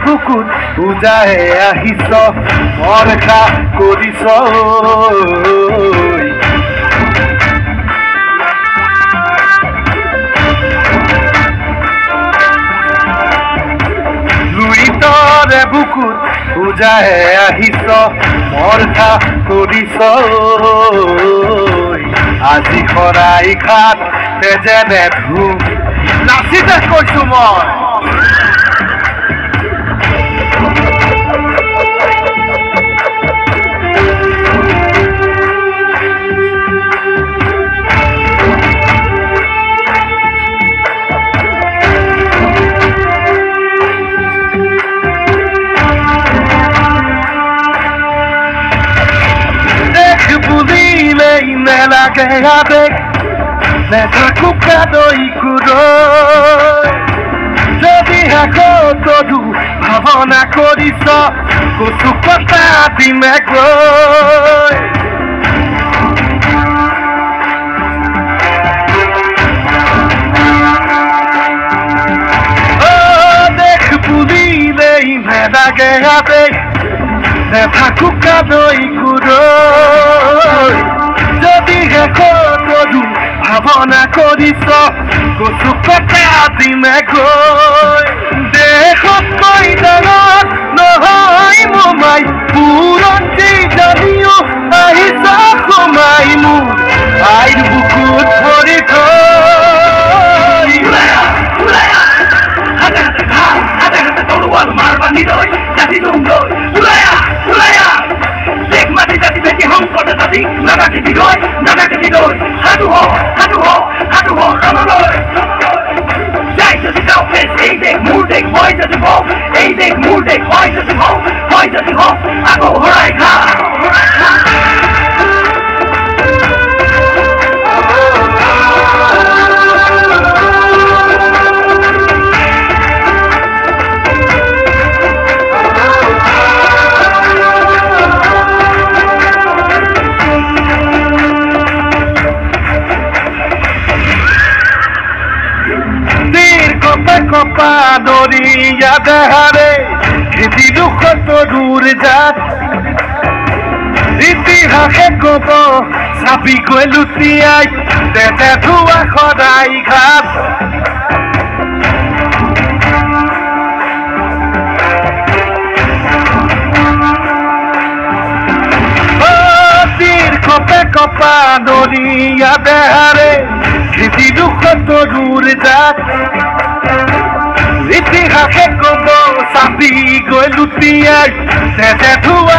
বুকুত উজাহে আহিছ অৰেখা কৰিছ লুইতৰে বুকুত উজাহে আহিছ অৰেখা কৰিছ আজি খৰাই খাত তেজেনে ধুম নাচিতে কৈছো মই লাগে আবেগ নেথাকো কাদৈ কুদৈ যদি আকৌ তদু ভাৱনা কৰিছ কচু কটা দিমে গৈ দেখ বুলিলেই নেলাগে আবেগ নেথাকো কাদৈ কুদৈ যদি তদু ভাৱনা কৰিছ কচু কটা দিমে গৈ দেশতকৈ ডাঙৰ নহয় মোমাই পুৰঞ্জী জানিও আহিছ সোমাই মোৰ আইৰ বুকুত ভৰি থৈ তৰোৱাল মাৰবা নিলৈ জাতি লৈ ওলায়া দেখ মাটি জাতি বেটি সংকট জাতি নাগাকে বিদয় সাধু হ ৰমলৈ যাই যদি যাওঁ ফেচ এই দেখ মোৰ দেখ হয় যদি হওক এই দেখ মোৰ দেখ হয় যদি হওক আকৌ হৰাই খা কপা দৰিয়া দেহাৰে খেতি দুখত দূৰ যাত ইতিহাসে কব চাপি গৈ লুটিয়াই তেতে ধোৱা সদায় ঘাট কপা দৰিয়া দেহাৰে খেতি দুখত দূৰ যাত ইতিহাসে কব চাপি গৈ লুটিয়াই তেতে ধোৱা